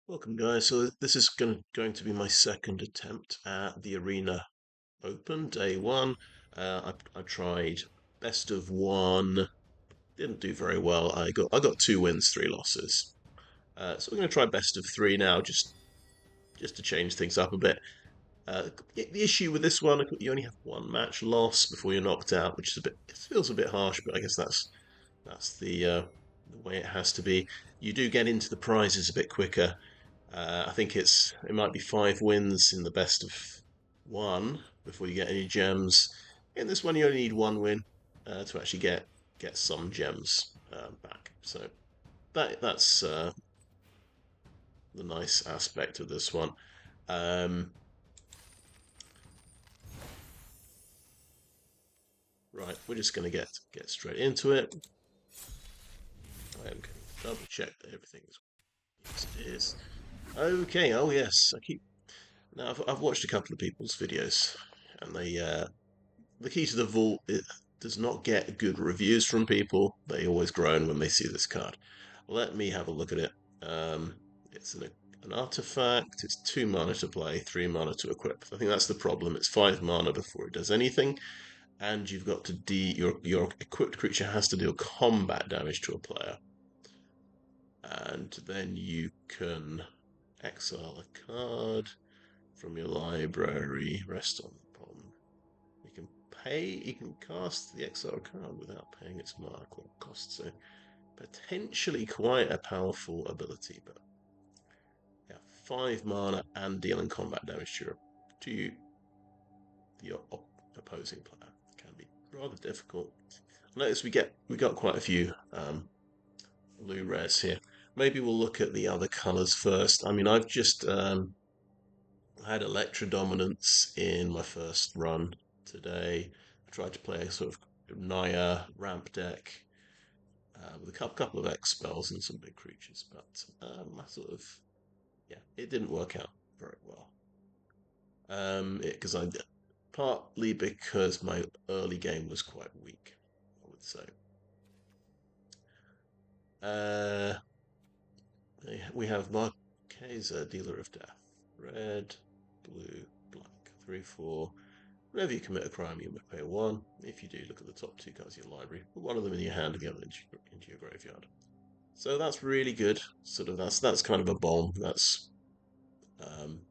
Welcome, guys. So this is going to be my second attempt at the Arena Open, day one. I tried best of one, didn't do very well. I got two wins, three losses. So we're going to try best of three now, just to change things up a bit. The issue with this one, you only have one match loss before you're knocked out, which is it feels a bit harsh, but I guess that's the way it has to be. You do get into the prizes a bit quicker. I think it might be five wins in the best of one before you get any gems. In this one, you only need one win to actually get some gems back. So that's the nice aspect of this one. Um, right, we're just going to get straight into it. I am going to double check that everything is yes, it is. Okay. Oh yes, I keep now. I've watched a couple of people's videos, and the key to the vault does not get good reviews from people. They always groan when they see this card. Let me have a look at it. It's an artifact. It's 2 mana to play, 3 mana to equip. I think that's the problem. It's 5 mana before it does anything, and you've got to your equipped creature has to deal combat damage to a player, and then you can exile a card from your library. Rest on the bottom. You can cast the exile card without paying its mark or cost, so potentially quite a powerful ability, but yeah, 5 mana and dealing combat damage to your opposing player can be rather difficult. Notice we got quite a few blue rares here. Maybe we'll look at the other colours first. I mean, I've just had Electrodominance in my first run today. I tried to play a sort of Naya ramp deck with a couple of X spells and some big creatures, but I sort of yeah, it didn't work out very well. Because I partly because my early game was quite weak, I would say. Uh, we have Marchesa, Dealer of Death, red, blue, black, 3/4. Whenever you commit a crime, you may pay one. If you do, look at the top two cards of your library. Put one of them in your hand and the other into your graveyard. So that's really good. Sort of that's kind of a bomb. That's um,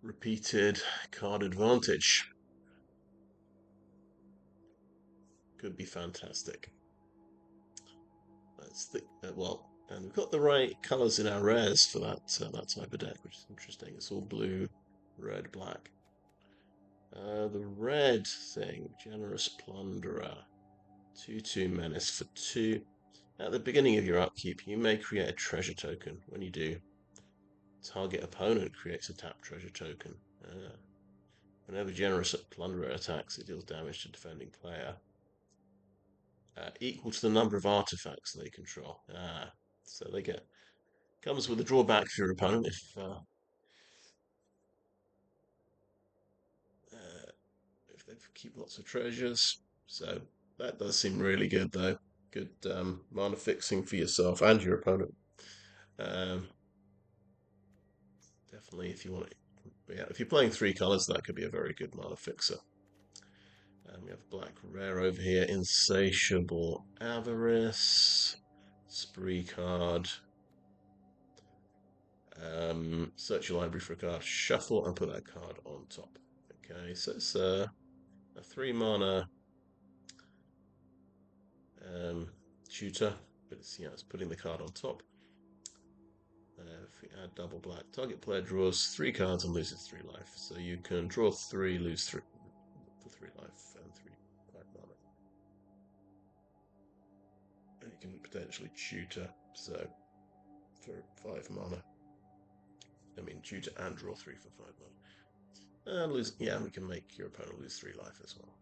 repeated card advantage. Could be fantastic. That's the well, and we've got the right colours in our rares for that type of deck, which is interesting. It's all blue, red, black. The red thing, Generous Plunderer, 2/2 menace for 2. At the beginning of your upkeep, you may create a treasure token. When you do, target opponent creates a tapped treasure token. Whenever Generous Plunderer attacks, it deals damage to defending player equal to the number of artifacts they control. So they get comes with a drawback for your opponent if they keep lots of treasures. So that does seem really good, though. Good mana fixing for yourself and your opponent. Um, Definitely, if you want it. But yeah, if you're playing three colors, that could be a very good mana fixer. And we have black rare over here, Insatiable Avarice, Spree card. Search your library for a card, shuffle, and put that card on top. Okay, so it's a 3 mana tutor, but it's putting the card on top. If we add double black, target player draws 3 cards and loses 3 life. So you can draw 3, lose 3 for 3 life and 3 black mana. And you can potentially tutor, so for 5 mana. I mean, tutor and draw 3 for 5 mana. And lose, yeah, we can make your opponent lose 3 life as well,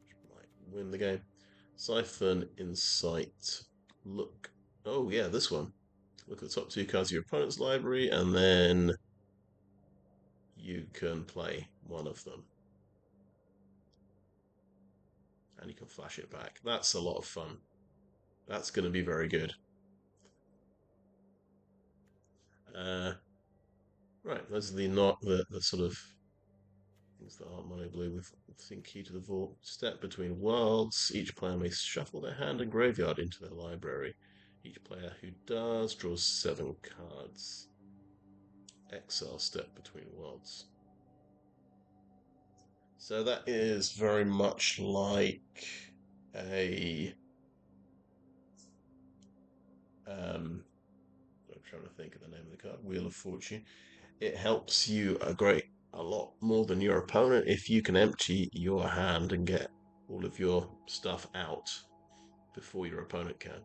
which might win the game. Siphon, Insight, look. Oh, yeah, this one. Look at the top 2 cards of your opponent's library, and then you can play one of them. And you can flash it back. That's a lot of fun. That's going to be very good. Right, those are the sort of things that aren't mono blue. With think key to the vault. Step between worlds. Each player may shuffle their hand and graveyard into their library. Each player who does draws 7 cards. Exile step between worlds. So that is very much like a I'm trying to think of the name of the card. Wheel of Fortune. It helps you a lot more than your opponent if you can empty your hand and get all of your stuff out before your opponent can.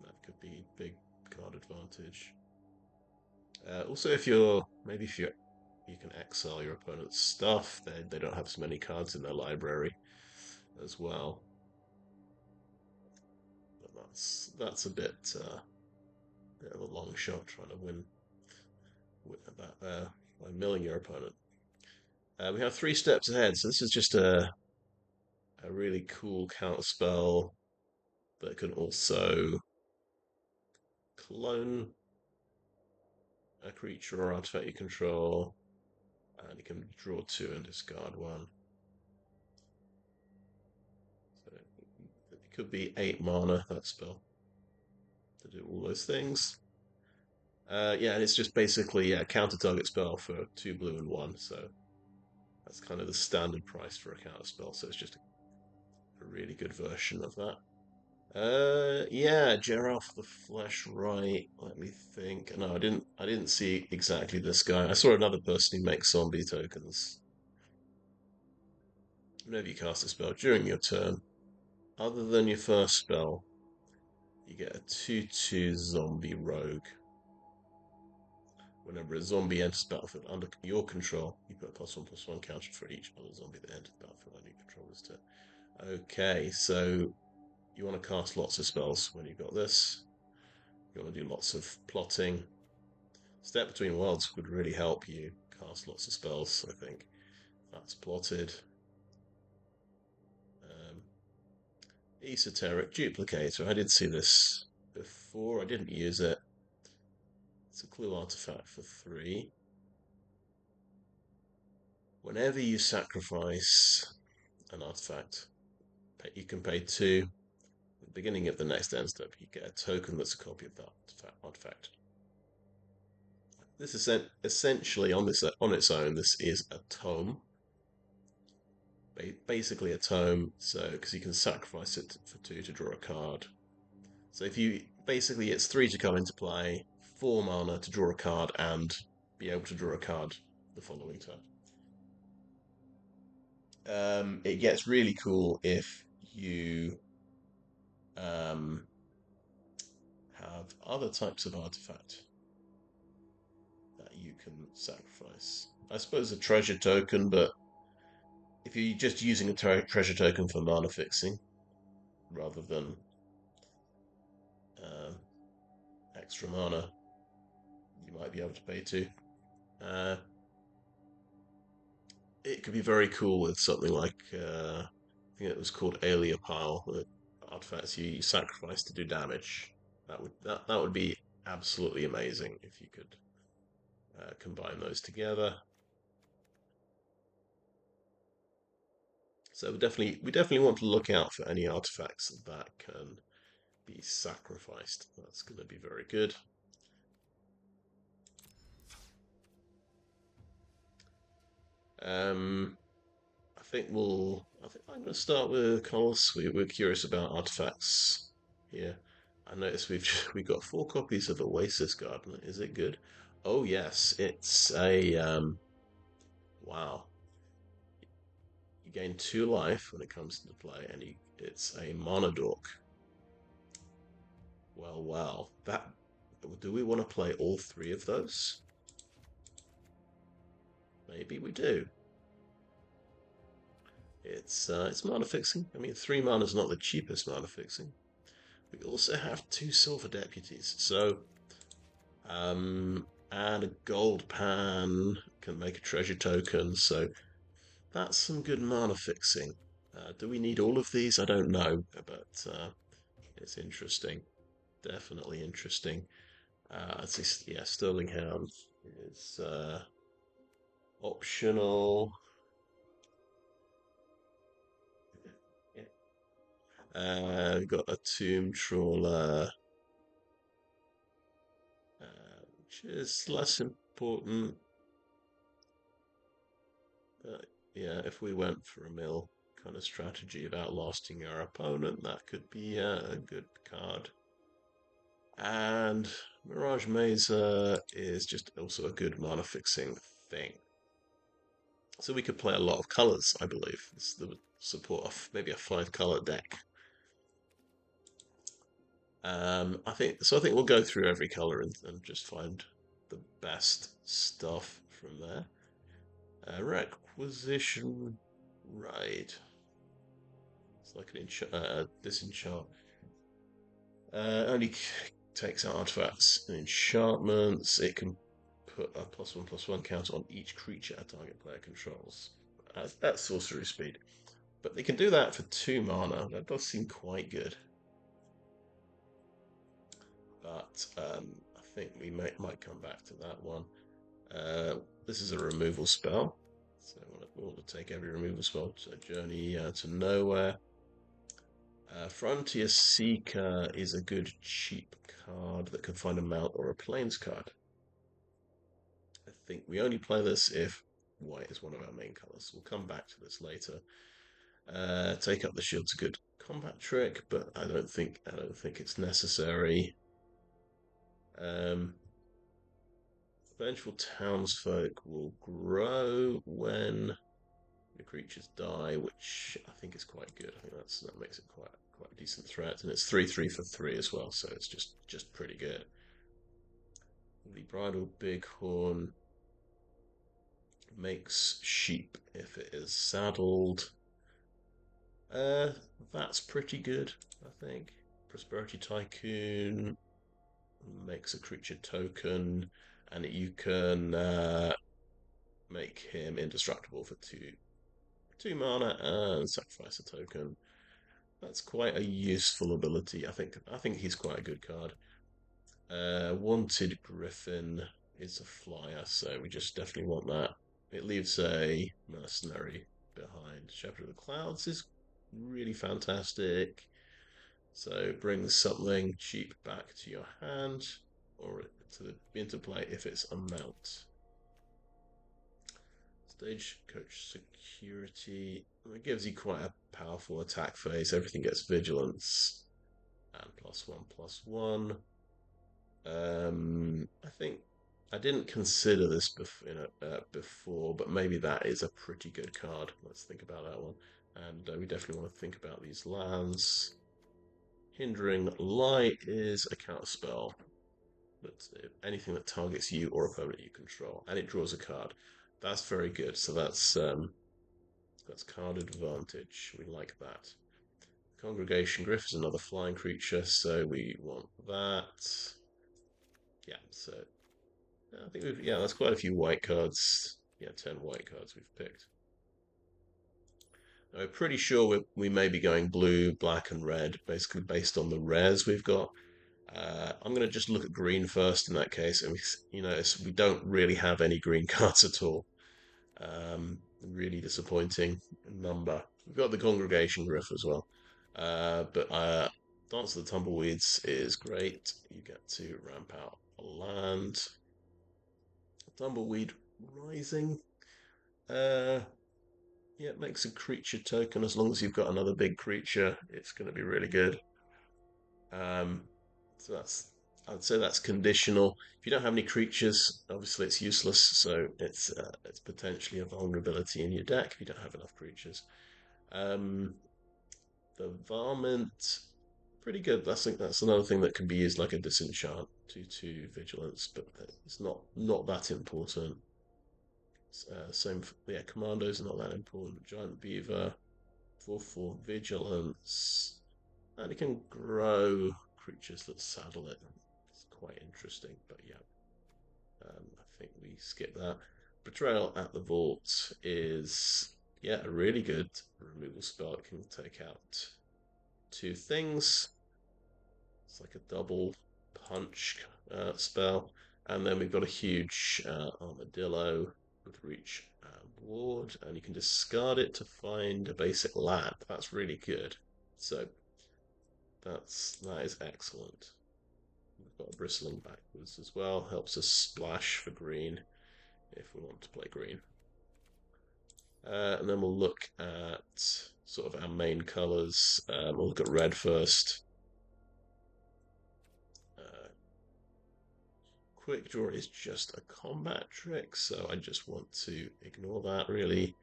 That could be big card advantage. Also, if you're maybe if you can exile your opponent's stuff, they don't have so many cards in their library as well. But that's a bit of a long shot trying to win with that by milling your opponent. We have 3 steps ahead, so this is just a really cool counterspell that can also clone a creature or artifact you control, and you can draw 2 and discard 1. So it could be 8 mana, that spell, to do all those things. Yeah, and it's just basically a counter target spell for 2 blue and 1, so that's kind of the standard price for a counter spell, so it's just a really good version of that. Yeah, Geralf the Fleshwright. Let me think. No, I didn't see exactly this guy. I saw another person who makes zombie tokens. Whenever you cast a spell during your turn, other than your first spell, you get a 2/2 zombie rogue. Whenever a zombie enters the battlefield under your control, you put a +1/+1 counter for each other zombie that enters the battlefield under your control this turn. Okay, so you want to cast lots of spells when you've got this. You want to do lots of plotting. Step between worlds would really help you cast lots of spells, I think. That's plotted. Um, Esoteric Duplicator. I did see this before. I didn't use it. It's a clue artifact for 3. Whenever you sacrifice an artifact, you can pay 2. At the beginning of the next end step, you get a token that's a copy of that artifact. This is essentially on its own. This is a tome, basically a tome. So because you can sacrifice it for 2 to draw a card. So if you basically it's 3 to come into play, 4 mana to draw a card, and be able to draw a card the following turn. It gets really cool if you have other types of artifact that you can sacrifice. I suppose a treasure token, but if you're just using a treasure token for mana fixing rather than uh, extra mana, you might be able to pay 2. It could be very cool with something like I think it was called Aelia Pile, the artifacts you sacrifice to do damage. That would be absolutely amazing if you could combine those together. So we definitely want to look out for any artifacts that can be sacrificed. That's going to be very good. I think I'm going to start with Colos. We're curious about artifacts here. I noticed we got 4 copies of Oasis Gardener. Is it good? Oh yes, it's a wow. You gain 2 life when it comes into play, and it's a Monodork. Well, that do we want to play all 3 of those? Maybe we do. It's mana fixing. I mean, 3 mana is not the cheapest mana fixing. We also have 2 silver deputies, so and a gold pan can make a treasure token. So that's some good mana fixing. Do we need all of these? I don't know, but it's interesting. Definitely interesting. Let's see, yeah, Sterling Hound is optional. Yeah. We've got a Tomb Trawler, which is less important. But yeah, if we went for a mill kind of strategy of outlasting our opponent, that could be a good card. And Mirage Mesa is just also a good mana fixing thing. So we could play a lot of colours, I believe. This would support maybe a 5-colour deck. I think so. I think we'll go through every colour and just find the best stuff from there. Requisition, right? It's like an disenchant. Only takes artifacts and enchantments. It can put a +1/+1 counter on each creature a target player controls. That's sorcery speed. But they can do that for 2 mana. That does seem quite good. But I think we might come back to that one. This is a removal spell. So we want to take every removal spell. So Journey to Nowhere. Frontier Seeker is a good cheap card that can find a mount or a plains card. I think we only play this if white is one of our main colours. We'll come back to this later. Take up the shield's a good combat trick, but I don't think it's necessary. Vengeful Townsfolk will grow when the creatures die, which I think is quite good. I think that makes it quite a decent threat, and it's 3/3 for 3 as well, so it's just pretty good. The Bridal Bighorn makes sheep if it is saddled. That's pretty good, I think. Prosperity Tycoon makes a creature token, and you can make him indestructible for two mana and sacrifice a token. That's quite a useful ability. I think he's quite a good card. Wanted Griffin is a flyer, so we just definitely want that. It leaves a mercenary behind. Shepherd of the Clouds is really fantastic. So it brings something cheap back to your hand, or to into play if it's a mount. Stagecoach Security. It gives you quite a powerful attack phase. Everything gets vigilance and +1/+1. I think I didn't consider this before, but maybe that is a pretty good card. Let's think about that one. And we definitely want to think about these lands. Hindering Light is a counterspell. But anything that targets you or opponent you control, and it draws a card. That's very good. So that's card advantage. We like that. Congregation Gryph is another flying creature, so we want that. Yeah, so I think that's quite a few white cards. Yeah, 10 white cards we've picked. Now, we're pretty sure we may be going blue, black, and red, basically based on the rares we've got. I'm going to just look at green first in that case, and we don't really have any green cards at all. Really disappointing number. We've got the Congregation Gryph as well. But Dance of the Tumbleweeds is great. You get to ramp out a land. Tumbleweed Rising. Yeah, it makes a creature token. As long as you've got another big creature, it's going to be really good. So I'd say that's conditional. If you don't have any creatures, obviously it's useless. So it's potentially a vulnerability in your deck if you don't have enough creatures. The Varmint, pretty good. I think that's another thing that can be used like a disenchant, 2/2 vigilance, but it's not that important. Same for, yeah, commandos are not that important. Giant Beaver, 4/4 vigilance, and it can grow creatures that saddle it. It's quite interesting, but yeah, I think we skip that. Betrayal at the Vault is a really good removal spell. It can take out 2 things. It's like a double punch spell, and then we've got a huge armadillo with reach ward, and you can discard it to find a basic land. That's really good. So that is excellent. We've got a bristling backwards as well. Helps us splash for green if we want to play green. And then we'll look at sort of our main colours. We'll look at red first. Quick draw is just a combat trick, so I just want to ignore that really.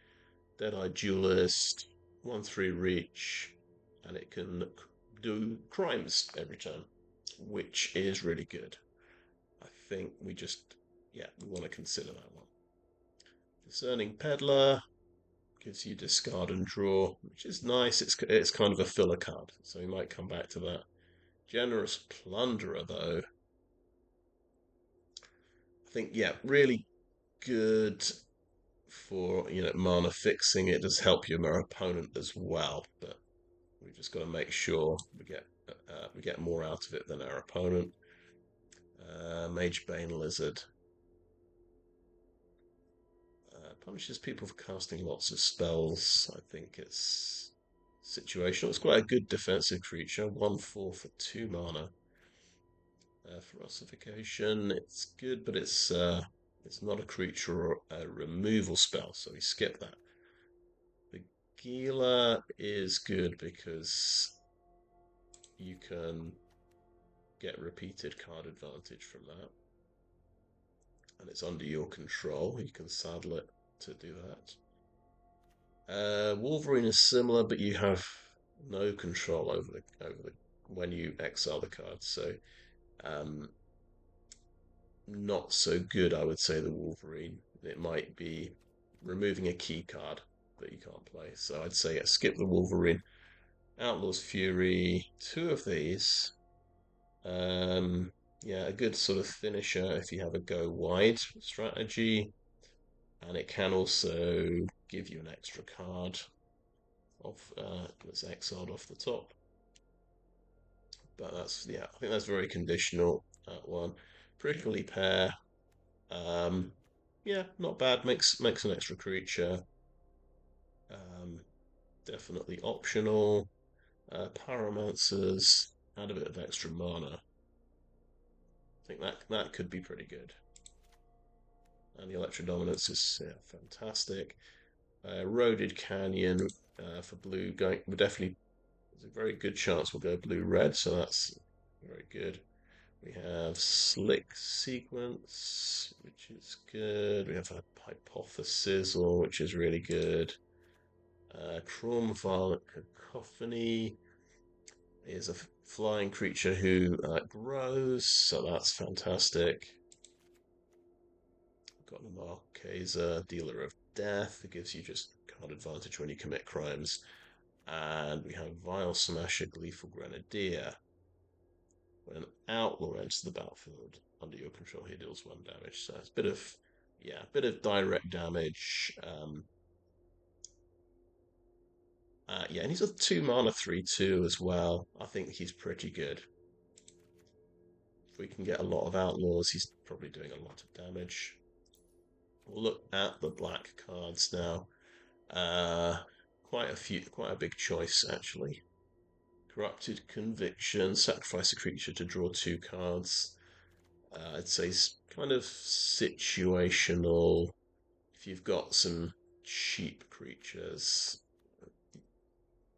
Deadeye Duelist, 1/3 reach, and it can do crimes every turn, which is really good. I think we want to consider that one. Discerning Peddler gives you discard and draw, which is nice. It's kind of a filler card, so we might come back to that. Generous Plunderer, though, I think really good for mana fixing. It does help your opponent as well, but we've just got to make sure we get more out of it than our opponent. Mage Bane Lizard punishes people for casting lots of spells. I think it's situational. It's quite a good defensive creature. 1/4 for 2 mana. For ossification, it's good, but it's not a creature or a removal spell, so we skip that. The Gila is good because you can get repeated card advantage from that, and it's under your control. You can saddle it to do that. Wolverine is similar, but you have no control over the when you exile the card, so not so good, I would say, the Wolverine. It might be removing a key card that you can't play, so I'd say skip the Wolverine. Outlaws Fury, 2 of these. A good sort of finisher if you have a go wide strategy, and it can also give you an extra card that's exiled off the top. But I think that's very conditional. That one. Prickly Pear, not bad. Makes an extra creature. Definitely optional. Pyromancers add a bit of extra mana. I think that could be pretty good. And the Electrodominance is fantastic. Eroded Canyon for blue. There's a very good chance we'll go blue-red, so that's very good. We have Slick Sequence, which is good. We have a Hypothesizzle, which is really good. Kraum Violet Cacophony is a flying creature who grows, so that's fantastic. Got the Marchesa, Dealer of Death. It gives you just card advantage when you commit crimes. And we have Vile Smasher, Gleeful Grenadier. When an outlaw enters the battlefield under your control, he deals 1 damage. So it's a bit of direct damage. And he's a 2 mana 3/2 as well. I think he's pretty good. If we can get a lot of outlaws, he's probably doing a lot of damage. We'll look at the black cards now. Quite a big choice actually. Corrupted Conviction, sacrifice a creature to draw 2 cards. I'd say it's kind of situational. If you've got some cheap creatures,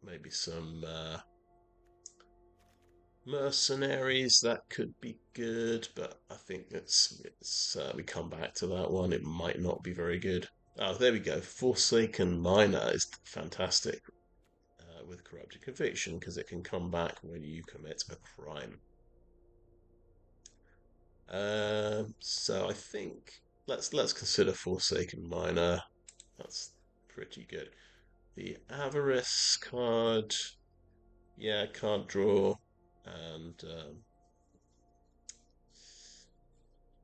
maybe some mercenaries, that could be good, but I think we come back to that one. It might not be very good. Oh, there we go. Forsaken Miner is fantastic with Corrupted Conviction because it can come back when you commit a crime. So I think let's consider Forsaken Miner. That's pretty good. The Avarice card, card draw, and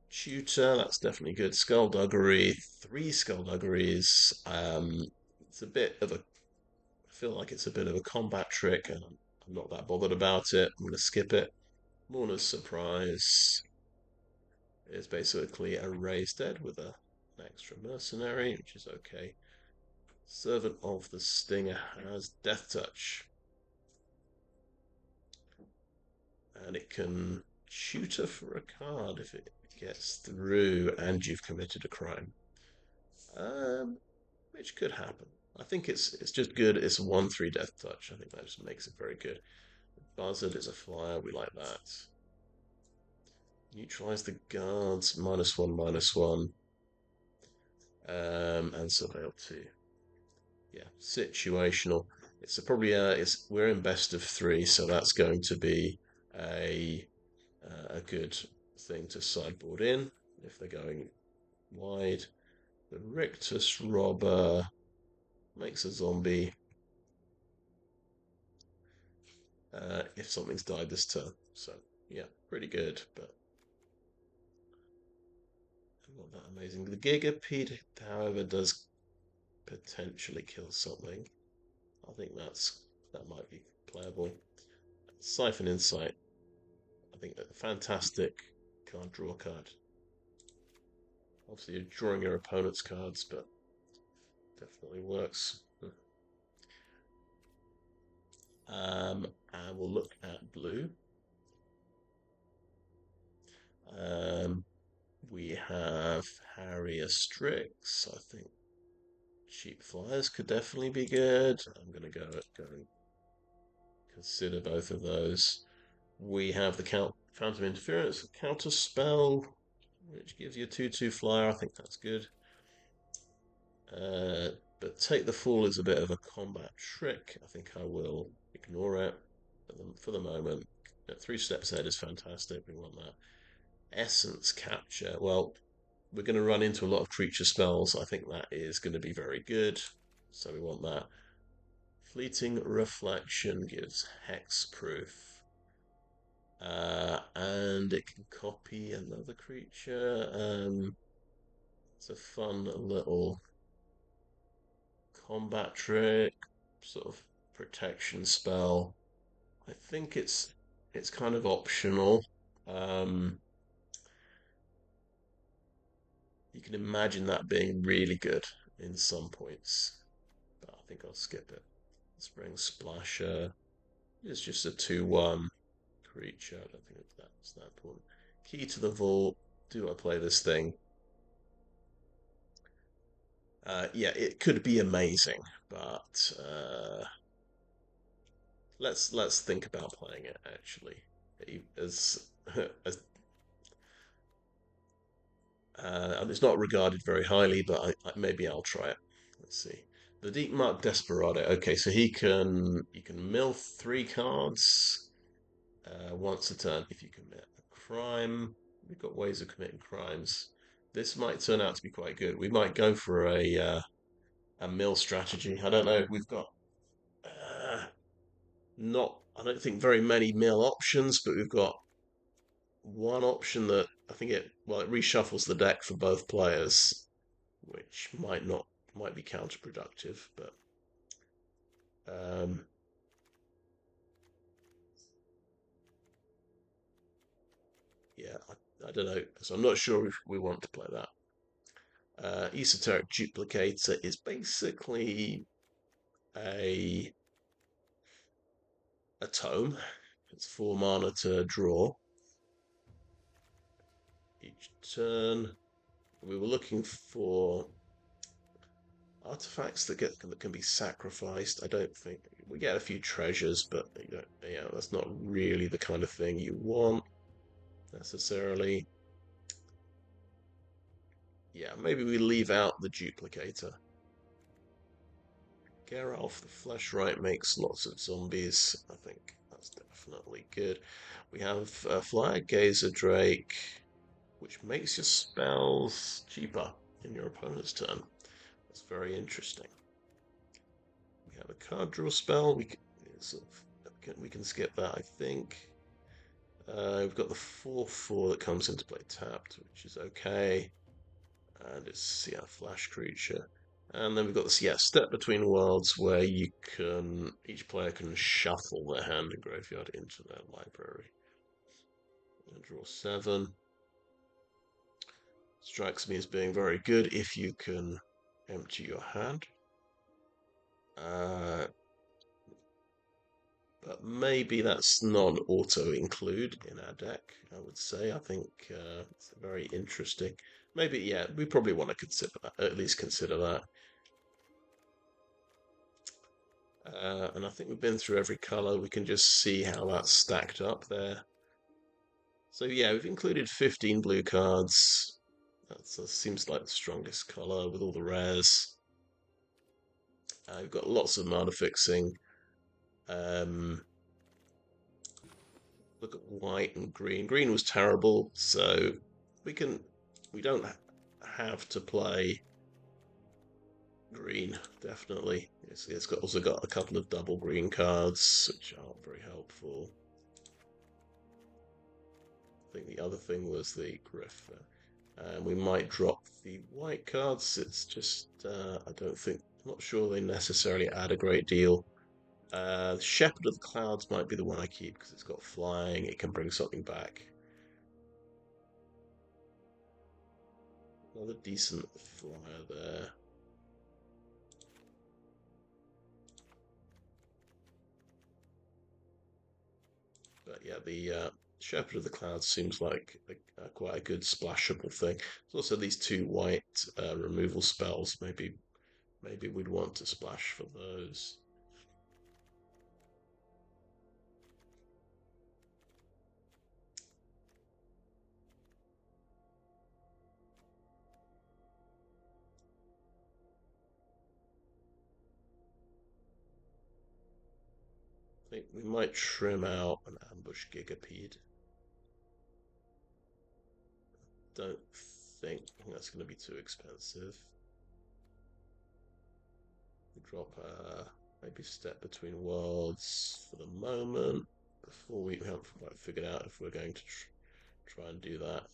Tutor, that's definitely good. Skullduggery, 3 Skullduggeries. It's a bit of I feel like it's a bit of a combat trick, and I'm not that bothered about it. I'm going to skip it. Mourner's Surprise is basically a raised dead with an extra mercenary, which is okay. Servant of the Stinger has Death Touch, and it can tutor for a card if it gets through and you've committed a crime, um, which could happen. I think it's just good. It's a 1/3 Death Touch. I think that just makes it very good. Buzzard is a flyer. We like that. Neutralize the guards. -1/-1. And surveil 2. Yeah, situational. It's probably it's we're in best of 3, so that's going to be a a good thing to sideboard in if they're going wide. The Rictus Robber makes a zombie if something's died this turn. So yeah, pretty good, but not that amazing. The Gigapede, however, does potentially kill something. I think that might be playable. Siphon Insight. I think that fantastic card draw card. Obviously, you're drawing your opponent's cards, but definitely works. And we'll look at blue. We have Harrier Strix. I think cheap flyers could definitely be good. I'm going to go and consider both of those. We have the Phantom Interference, counterspell, which gives you a 2/2 flyer. I think that's good. But Take the Fall is a bit of a combat trick. I think I will ignore it for the moment. 3 steps ahead is fantastic. We want that. Essence Capture. Well, we're going to run into a lot of creature spells. I think that is going to be very good. So we want that. Fleeting Reflection gives hexproof. And it can copy another creature. It's a fun little combat trick, sort of protection spell. I think it's kind of optional. Um, you can imagine that being really good in some points, but I think I'll skip it. Spring Splasher is just a 2/1 creature. I don't think that's that important. Key to the Vault. Do I play this thing? Yeah, it could be amazing, but let's think about playing it actually. As as it's not regarded very highly, but maybe I'll try it. Let's see. The Deep Mark Desperado. Okay, so you can mill 3 cards once a turn if you commit a crime. We've got ways of committing crimes. This might turn out to be quite good. We might go for a mill strategy. I don't know. We've got not. I don't think very many mill options, but we've got one option that I think it reshuffles the deck for both players, which might be counterproductive, but um, yeah, I don't know. So I'm not sure if we want to play that. Esoteric Duplicator is basically a a tome. It's 4 mana to draw each turn. We were looking for artifacts that can be sacrificed. I don't think we get a few treasures, but yeah, that's not really the kind of thing you want necessarily. Yeah, maybe we leave out the duplicator. Geralf the Fleshwright makes lots of zombies. I think that's definitely good. We have Flyer Geyser Drake, which makes your spells cheaper in your opponent's turn. That's very interesting. We have a card draw spell. We can skip that, I think. We've got the 4/4 that comes into play tapped, which is okay. And it's flash creature. And then we've got this Step Between Worlds where each player can shuffle their hand and graveyard into their library. And draw 7. Strikes me as being very good if you can empty your hand. But maybe that's non-auto include in our deck, I would say. I think it's very interesting. Maybe, yeah, we probably want to consider that, at least consider that. And I think we've been through every colour. We can just see how that's stacked up there. So yeah, we've included 15 blue cards. That seems like the strongest colour with all the rares. We've got lots of mana fixing. Look at white and green. Green was terrible, so we don't have to play green. Definitely, it's also got a couple of double green cards, which aren't very helpful. I think the other thing was the Griff. And we might drop the white cards. It's just I don't think, I'm not sure they necessarily add a great deal. Shepherd of the Clouds might be the one I keep because it's got flying. It can bring something back. Another decent flyer there. But yeah, the Shepherd of the Clouds seems like quite a good splashable thing. There's also these 2 white removal spells. Maybe we'd want to splash for those. I think we might trim out an ambush Gigapede. Don't think that's going to be too expensive. We drop maybe Step Between Worlds for the moment before we haven't quite figured out if we're going to try and do that.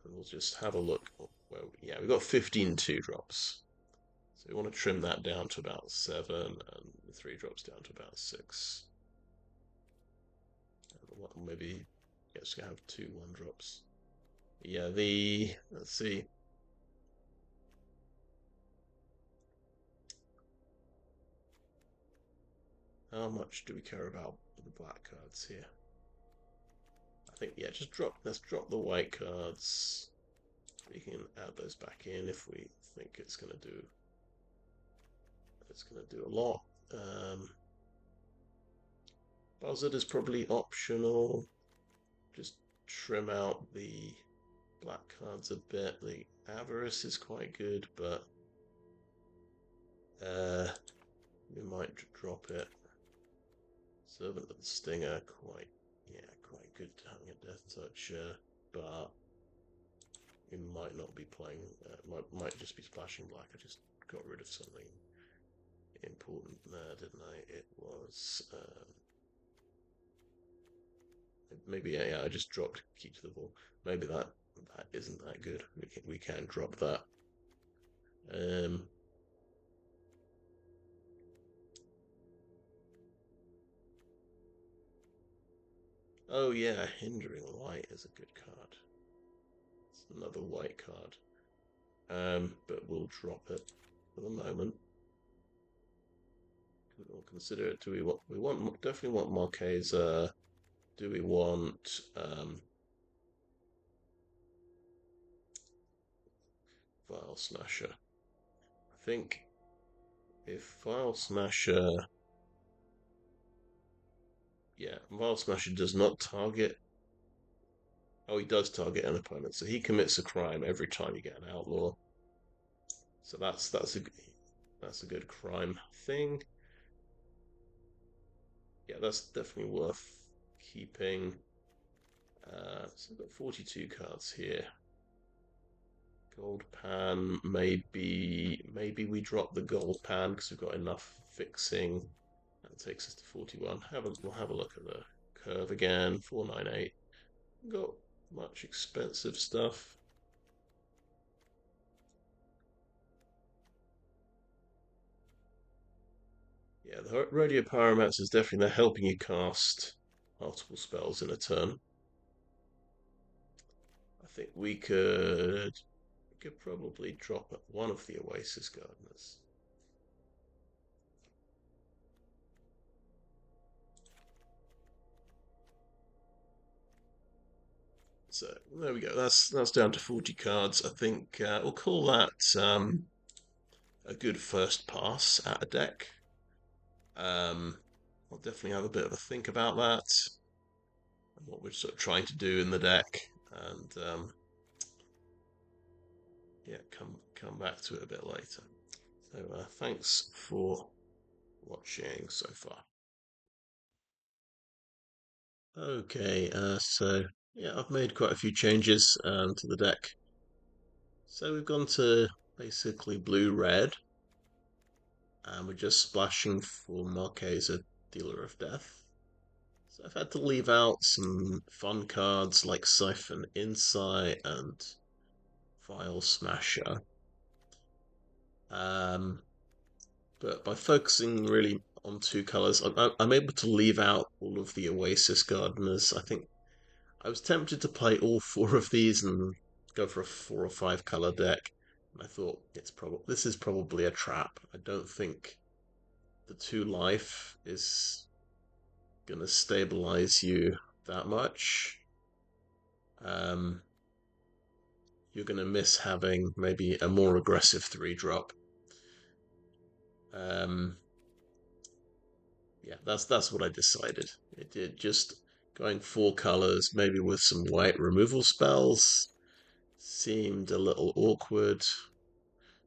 And we'll just have a look. Well, yeah, we've got 15 2-drops. So we want to trim that down to about 7 and the 3-drops down to about 6. And maybe, yes, we have 2 1-drops. Yeah, let's see. How much do we care about the black cards here? I think, yeah, let's drop the white cards. We can add those back in if we think it's going to do a lot. Buzzard is probably optional. Just trim out the black cards a bit. The Avarice is quite good, but we might drop it. Servant of the Stinger, quite good having a Death Touch, but we might not be playing. Might just be splashing black. I just got rid of something important there, didn't I? It was maybe yeah. I just dropped Key to the Ball. Maybe that isn't that good. We can drop that. Oh yeah, Hindering Light is a good card. It's another white card. But we'll drop it for the moment. We'll consider it. Do we want definitely want Marchesa? Do we want File Smasher? I think if File Smasher, yeah, File Smasher does not target. Oh, he does target an opponent, so he commits a crime every time you get an outlaw. So that's a good crime thing. Yeah, that's definitely worth keeping. So we've got 42 cards here. Gold pan, maybe we drop the gold pan because we've got enough fixing. That takes us to 41. We'll have a look at the curve again. 498. Got much expensive stuff. Yeah, the Rodeo Pyromancers definitely they're helping you cast multiple spells in a turn. I think we could probably drop one of the Oasis Gardeners. So there we go. That's down to 40 cards. I think we'll call that a good first pass at a deck. I'll definitely have a bit of a think about that and what we're sort of trying to do in the deck, and yeah, come back to it a bit later. So thanks for watching so far. Okay, so yeah, I've made quite a few changes to the deck. So we've gone to basically blue-red, and we're just splashing for Marchesa, Dealer of Death. So I've had to leave out some fun cards like Siphon Insight and File Smasher. But by focusing really on two colours, I'm able to leave out all of the Oasis Gardeners. I think I was tempted to play all four of these and go for a 4 or 5 colour deck. And I thought this is probably a trap. I don't think the 2 life is gonna stabilize you that much. You're gonna miss having maybe a more aggressive 3-drop. Yeah, that's what I decided. It did just going 4 colors, maybe with some white removal spells, seemed a little awkward.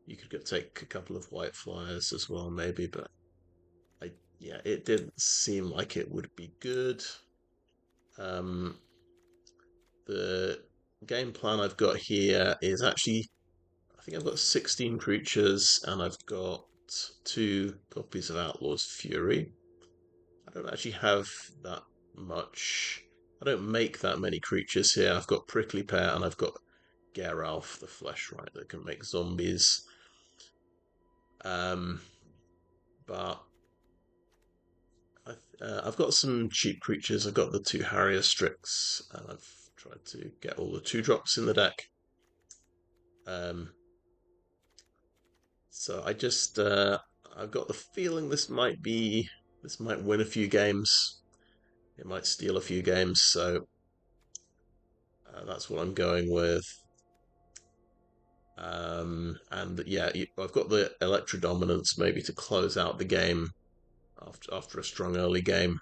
You could take a couple of white flyers as well, maybe, but yeah, it didn't seem like it would be good. The game plan I've got here is actually, I think I've got 16 creatures and I've got 2 copies of Outlaws Fury. I don't actually have that much. I don't make that many creatures here. I've got Prickly Pear and I've got Geralf, the Fleshwright, that can make zombies. But I've got some cheap creatures. I've got the 2 Harrier Strix, and I've tried to get all the 2-drops in the deck. So I've got the feeling this might win a few games. It might steal a few games. So that's what I'm going with. And yeah, I've got the Electrodominance maybe to close out the game after a strong early game.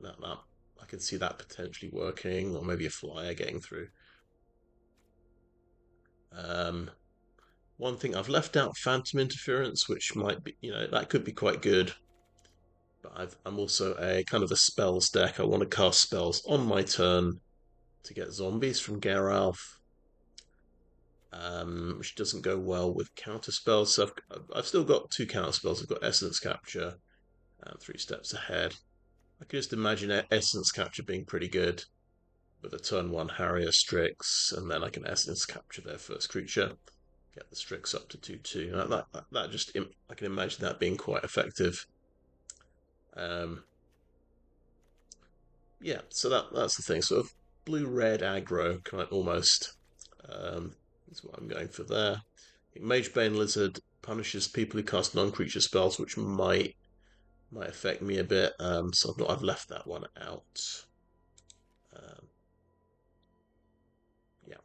That I can see that potentially working, or maybe a flyer getting through. One thing I've left out Phantom Interference, which might be, that could be quite good. But I'm also a kind of a spells deck. I want to cast spells on my turn to get zombies from Geralf, which doesn't go well with counterspells. So I've still got 2 counterspells. I've got Essence Capture and 3 Steps Ahead. I could just imagine Essence Capture being pretty good with a turn 1 Harrier Strix, and then I can Essence Capture their first creature, get the Strix up to 2/2. That just, I can imagine that being quite effective. Yeah, so that's the thing. Sort of blue-red aggro, kind of almost. Is what I'm going for there. Magebane Lizard punishes people who cast non-creature spells, which might affect me a bit. So I've left that one out. Yeah,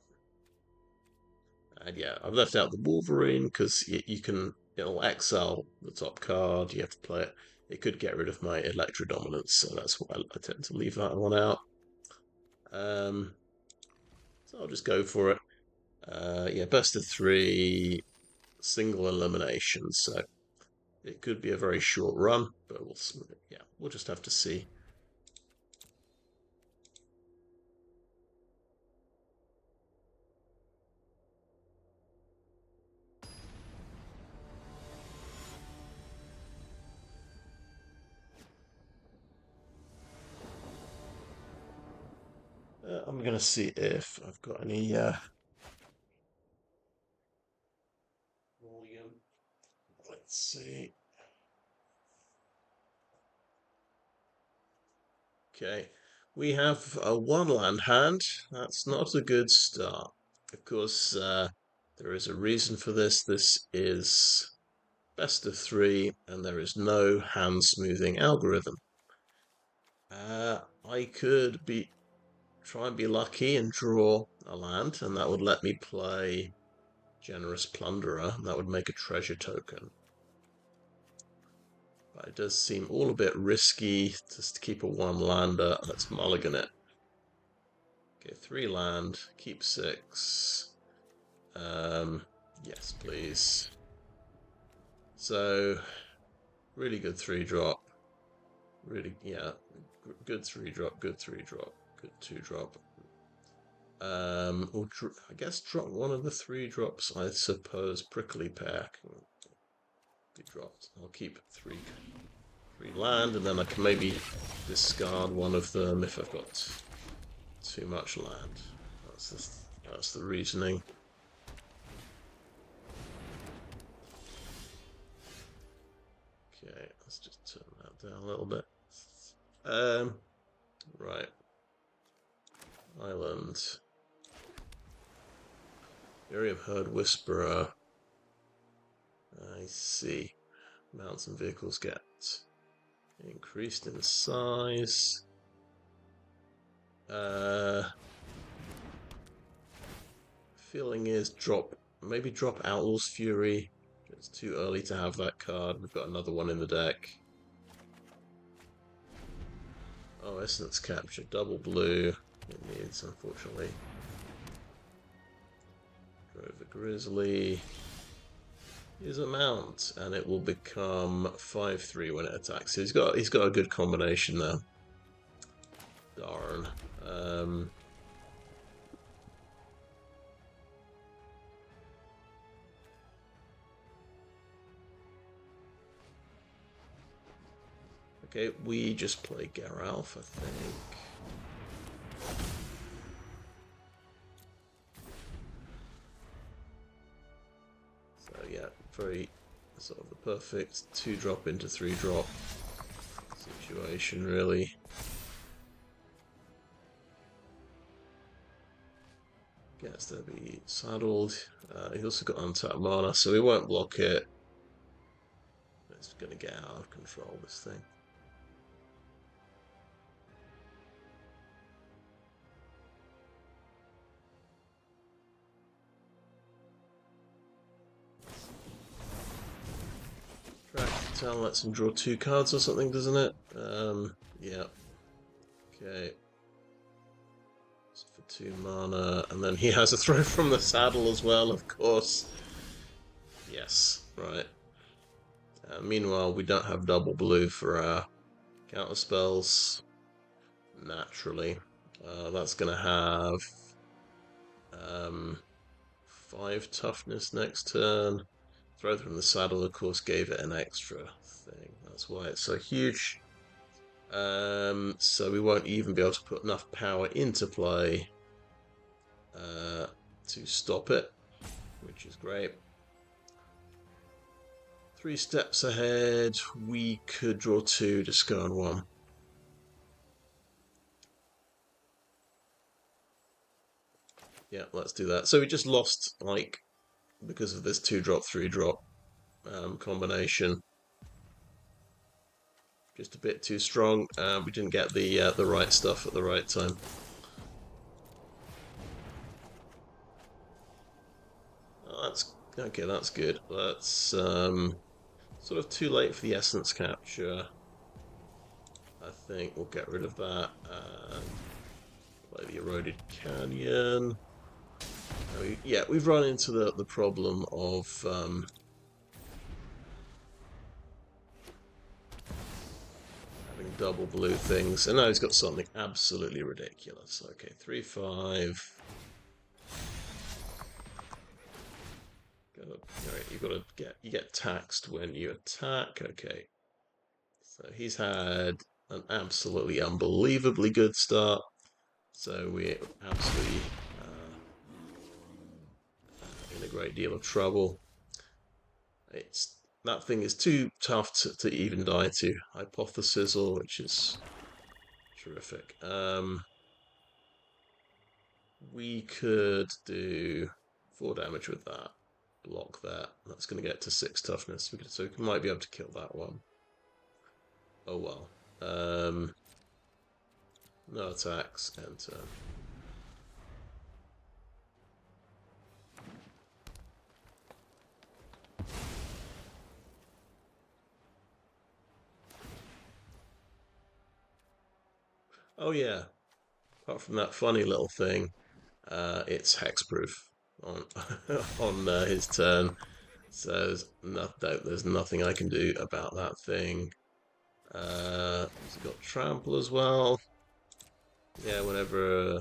and yeah, I've left out the Wolverine because it'll exile the top card. You have to play it. It could get rid of my Electrodominance, so that's why I tend to leave that one out. So I'll just go for it. Yeah, best of 3, single elimination. So it could be a very short run, but we'll just have to see. I'm gonna see if I've got any volume. Let's see. Okay, We have a one land hand. That's not a good start. Of course, there is a reason for this. This is best of three, and there is no hand smoothing algorithm. I could try and be lucky and draw a land, and that would let me play Generous Plunderer. That would make a treasure token. But it does seem all a bit risky just to keep a one lander. Let's mulligan it. Okay, 3 land, keep 6. Yes, please. So, really good 3-drop. Really, yeah, good 3-drop, good 3-drop, good 2-drop. Or I guess drop one of the 3-drops, I suppose. Prickly Pear can be dropped. I'll keep 3 land, and then I can maybe discard one of them if I've got too much land. That's the reasoning. Okay, let's just turn that down a little bit. Right. Island. Area of Herd Whisperer. I see. Mounts and vehicles get increased in size. Feeling is maybe drop Outlaws Fury. It's too early to have that card. We've got another one in the deck. Oh, Essence Capture, double blue. It needs, unfortunately. Drover Grizzly is a mount, and it will become 5/3 when it attacks. So he's got a good combination there. Darn. Okay, we just play Geralf, I think. So yeah, very sort of the perfect 2-drop into 3-drop situation, really. Gets to be saddled. He's also got untapped mana, so we won't block it. It's going to get out of control, this thing. Tell lets him draw 2 cards or something, doesn't it? Yeah. Okay. Just for 2 mana, and then he has a throw from the saddle as well, of course. Yes, right. Meanwhile, we don't have double blue for our counterspells. Naturally, that's going to have 5 toughness next turn. Throw from the saddle, of course, gave it an extra thing. That's why it's so huge. So we won't even be able to put enough power into play to stop it, which is great. 3 steps ahead, we could draw 2, discard 1. Yeah, let's do that. So we just lost, like, because of this 2-drop, 3-drop combination. Just a bit too strong. We didn't get the right stuff at the right time. Oh, that's okay. That's good. That's sort of too late for the essence capture. I think we'll get rid of that. Play the Eroded Canyon. Yeah, we've run into the problem of having double blue things, and now he's got something absolutely ridiculous. Okay, 3/5. You get taxed when you attack. Okay, so he's had an absolutely unbelievably good start. So we're absolutely in a great deal of trouble. That thing is too tough to even die to. Hypothesizzle, which Terrific. We could do 4 damage with that. Block that. That's going to get to 6 toughness. So we might be able to kill that one. Oh well. No attacks. Enter. Oh yeah. Apart from that funny little thing, it's hexproof on on his turn. So there's nothing I can do about that thing. He's got trample as well. Yeah, whenever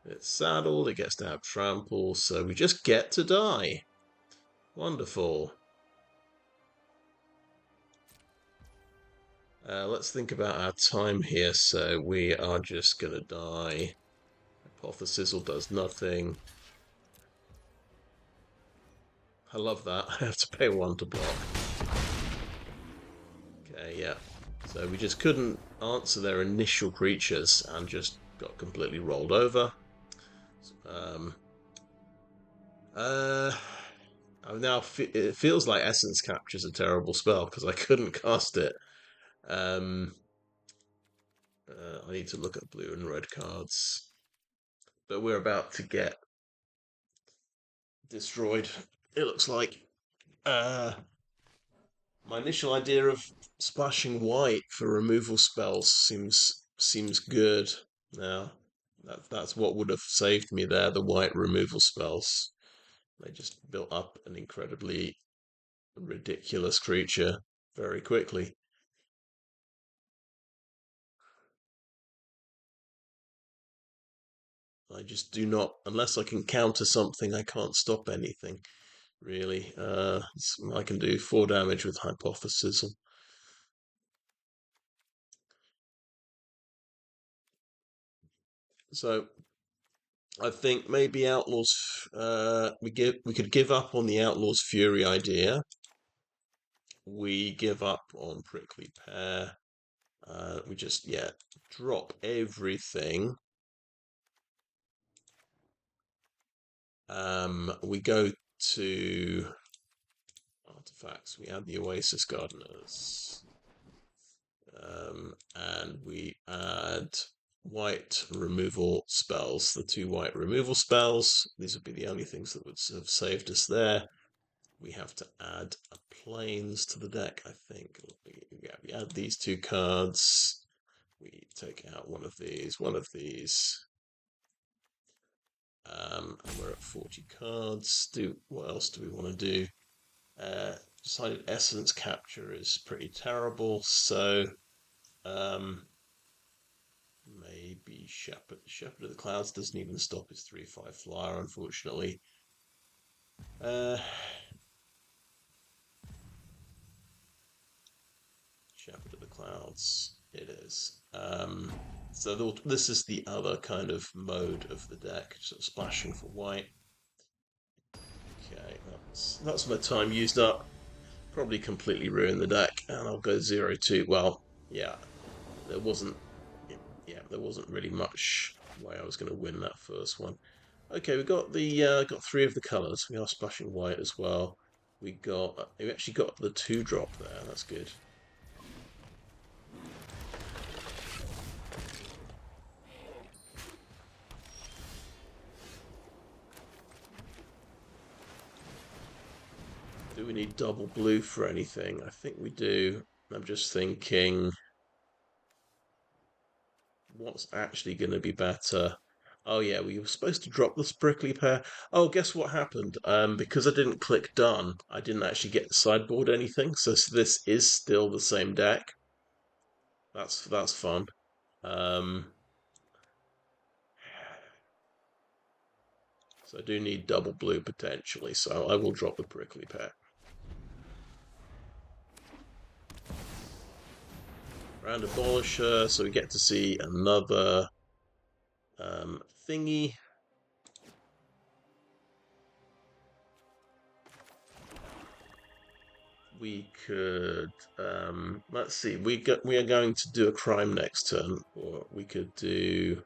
it's saddled, it gets to have trample, so we just get to die. Wonderful. Let's think about our time here. So we are just gonna die. Hypothesizzle does nothing. I love that. I have to pay 1 to block. Okay, yeah. So we just couldn't answer their initial creatures and just got completely rolled over. Now it feels like Essence Capture is a terrible spell because I couldn't cast it. I need to look at blue and red cards, but we're about to get destroyed. It looks like. My initial idea of splashing white for removal spells seems good. Now that's what would have saved me there. The white removal spells. They just built up an incredibly ridiculous creature very quickly. I just do not, unless I can counter something, I can't stop anything, really. I can do 4 damage with Hypothesizzle. So I think maybe Outlaws. We could give up on the Outlaws Fury idea. We give up on Prickly Pear. We just drop everything. We go to artifacts. We add the Oasis Gardeners, and we add white removal spells. The 2 white removal spells. These would be the only things that would have saved us there. We have to add a planes to the deck, I think. We add these 2 cards. We take out one of these. And we're at 40 cards. What else do we want to do? Decided Essence Capture is pretty terrible, so maybe Shepherd. Shepherd of the Clouds doesn't even stop his 3/5 flyer, unfortunately. Shepherd of the Clouds, it is. So this is the other kind of mode of the deck, sort of splashing for white. Okay, that's my time used up. Probably completely ruined the deck, and I'll go 0-2. Well, yeah, there wasn't really much way I was going to win that first one. Okay, we got 3 of the colours. We are splashing white as well. We actually got the 2-drop there. That's good. Do we need double blue for anything? I think we do. I'm just thinking, what's actually going to be better? Oh yeah, we were supposed to drop this prickly pear. Oh, guess what happened? Because I didn't click done, I didn't actually get to sideboard anything. So this is still the same deck. That's fun. So I do need double blue potentially. So I will drop the prickly pear. Round Abolisher, so we get to see another thingy. we could let's see. We are going to do a crime next turn, or we could do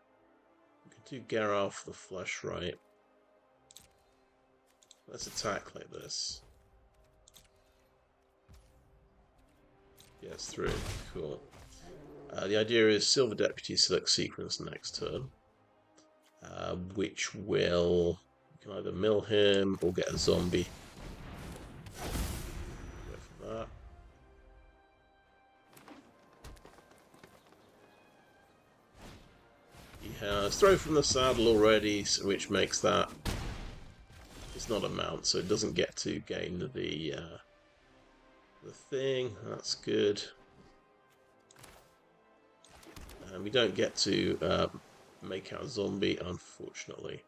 Geralf the Fleshwright. Let's attack like this. Yes, through. Cool. The idea is Silver Deputy select sequence next turn, which will you can either mill him or get a zombie. Go for that. He has throw from the saddle already, which makes that it's not a mount, so it doesn't get to gain the thing. That's good. And we don't get to make out a zombie, unfortunately.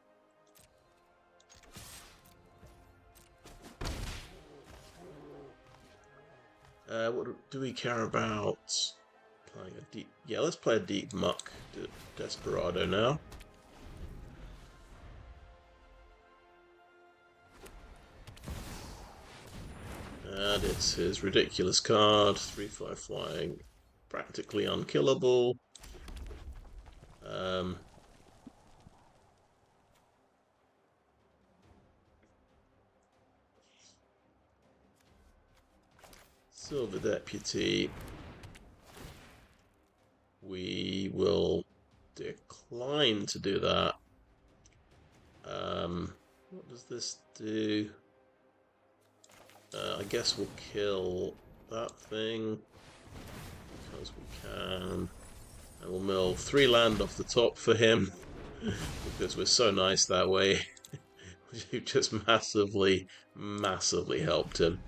What do we care about? Playing a deep. Yeah, let's play a deep muck desperado now. And it's his ridiculous card, 3/5 flying, practically unkillable. Silver Deputy. We will decline to do that. What does this do? I guess we'll kill that thing because we can. And we'll mill 3 land off the top for him because we're so nice that way. We've just massively helped him.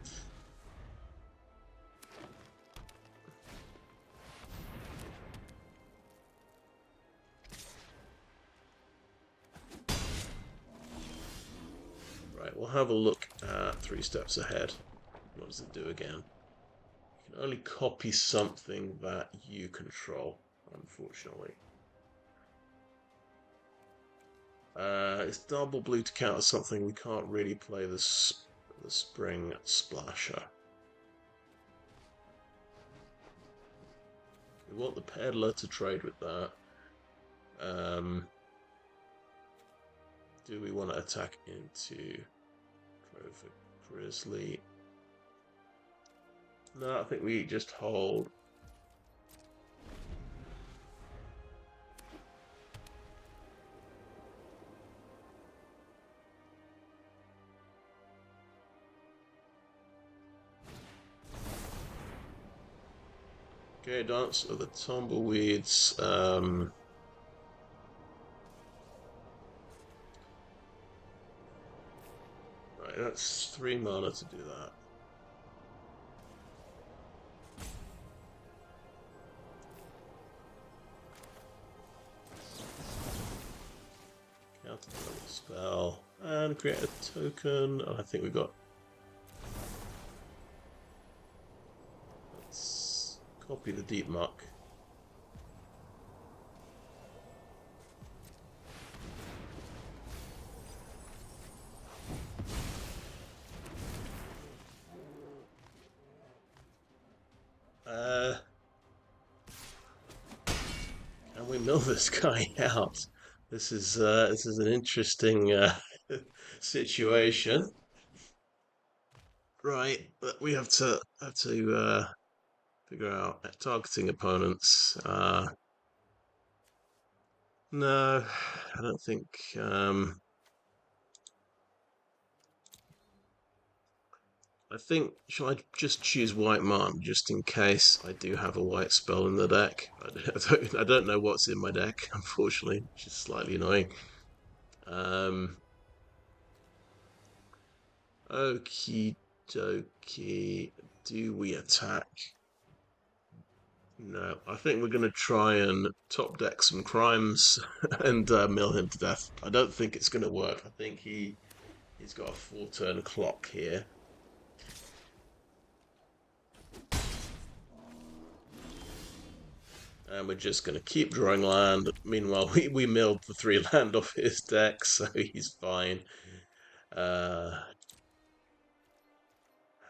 Right, we'll have a look at 3 steps ahead. What does it do again? You can only copy something that you control, unfortunately. It's double blue to counter something. We can't really play the Spring Splasher. We want the Peddler to trade with that. Do we want to attack into Drover Grizzly? No, I think we just hold. Okay, Dance of the Tumbleweeds. Right, that's 3 mana to do that. Counterspell and create a token. I think we got. Let's copy the deep muck. Can we mill this guy out? This is an interesting situation. Right, but we have to figure out targeting opponents. No, I don't think. I think, shall I just choose White Martin just in case I do have a white spell in the deck? I don't know what's in my deck, unfortunately, which is slightly annoying. Okie dokie. Do we attack? No, I think we're going to try and top deck some crimes and mill him to death. I don't think it's going to work. I think he's got a 4-turn clock here. And we're just going to keep drawing land. Meanwhile, we milled the 3 land off his deck, so he's fine.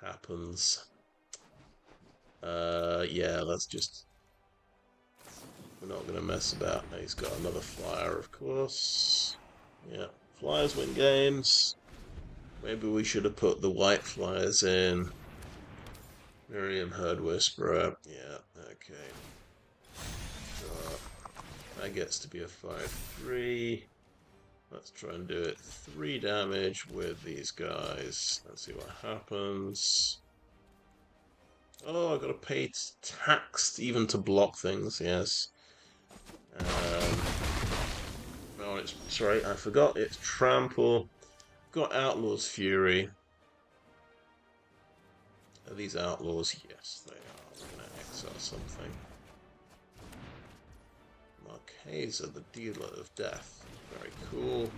Happens. Yeah, let's just... We're not going to mess about. He's got another flyer, of course. Yeah, flyers win games. Maybe we should have put the white flyers in. Miriam Herd Whisperer. Yeah, okay. Sure. That gets to be a 5/3. Let's try and do it 3 damage with these guys. Let's see what happens. Oh, I gotta pay tax even to block things, yes. Oh, it's sorry, I forgot it's Trample. Got Outlaws Fury. Are these Outlaws? Yes, they are. We're gonna exile something. Marchesa, the Dealer of Death. Very cool.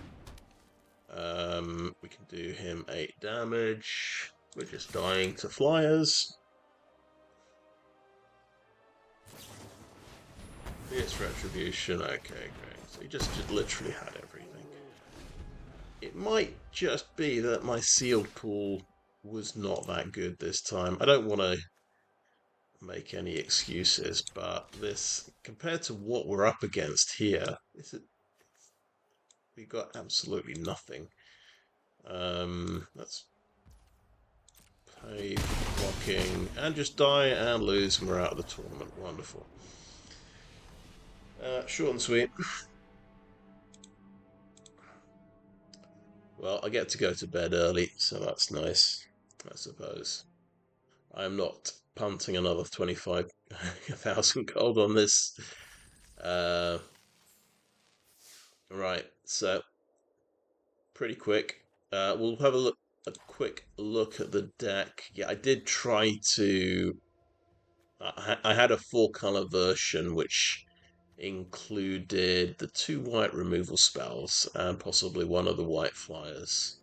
We can do him 8 damage. We're just dying to flyers. It's Retribution. Okay, great. So he just literally had everything. It might just be that my sealed pool was not that good this time. I don't want to make any excuses, but this, compared to what we're up against here, we got absolutely nothing. Let's pay for blocking and just die and lose, and we're out of the tournament. Wonderful. Short and sweet. Well, I get to go to bed early, so that's nice, I suppose. I'm not punting another 25,000 gold on this. Right, so pretty quick. We'll have a quick look at the deck. Yeah, I did try to. I had a 4-color version which included the 2 white removal spells and possibly one of the white flyers.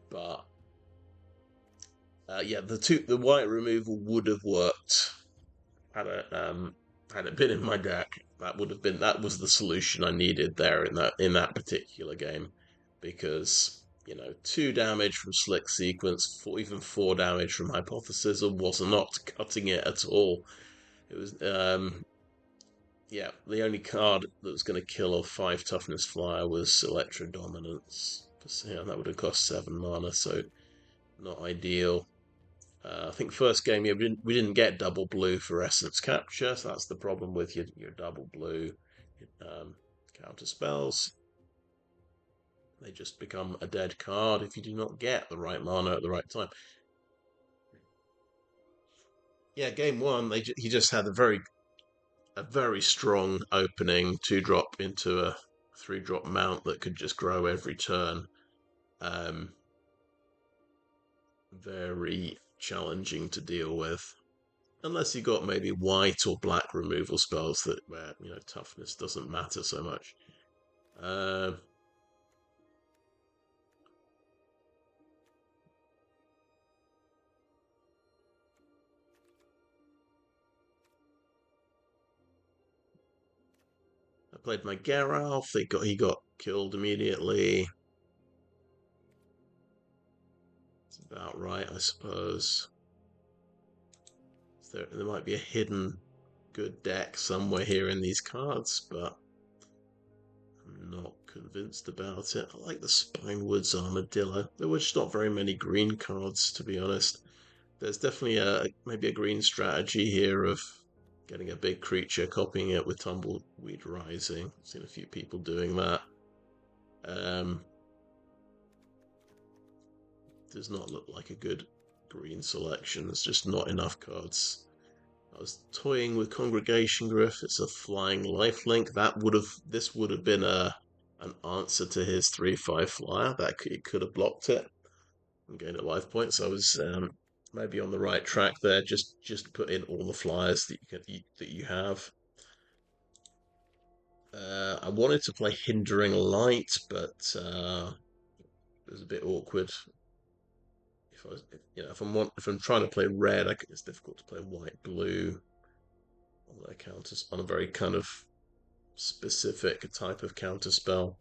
But yeah, the white removal would have worked had it been in my deck. That was the solution I needed there in that particular game, because 2 damage from Slick Sequence, even 4 damage from Hypothesizzle was not cutting it at all. It was yeah, the only card that was going to kill a 5 toughness flyer was Electrodominance. Yeah, that would have cost 7 mana, so not ideal. I think first game, yeah, we didn't get double blue for Essence Capture, so that's the problem with your double blue counter spells. They just become a dead card if you do not get the right mana at the right time. Yeah, game 1, he just had a very strong opening 2-drop into a 3-drop mount that could just grow every turn. Very challenging to deal with. Unless you got maybe white or black removal spells where toughness doesn't matter so much. I played my Geralf. He got killed immediately. It's about right, I suppose. There might be a hidden good deck somewhere here in these cards, but I'm not convinced about it. I like the Spinewoods Armadillo. There were just not very many green cards, to be honest. There's definitely maybe a green strategy here of getting a big creature, copying it with Tumbleweed Rising. I've seen a few people doing that. Does not look like a good green selection. There's just not enough cards. I was toying with Congregation Griff. It's a flying lifelink. This would have been an answer to his 3/5 flyer. It could have blocked it and gained a life point. So I was maybe on the right track there. Just put in all the flyers that you have. I wanted to play Hindering Light, but it was a bit awkward. If I'm trying to play red, it's difficult to play white blue on their counters on a very kind of specific type of counter spell.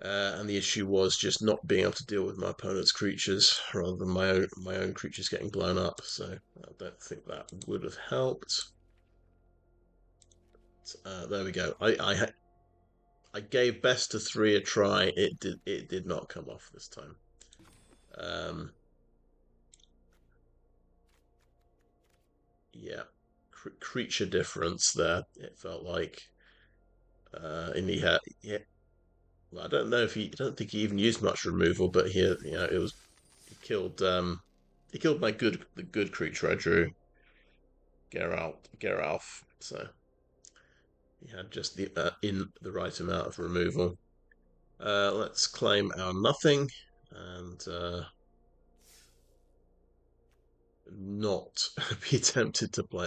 And the issue was just not being able to deal with my opponent's creatures rather than my own creatures getting blown up. So I don't think that would have helped. There we go. I gave best to 3 a try. It did not come off this time. Yeah, creature difference there. It felt like, and he had Well, I don't know if I don't think he even used much removal, but here, it was he killed the good creature I drew, Geralf. So he had just the in the right amount of removal. Let's claim our nothing and not be tempted to play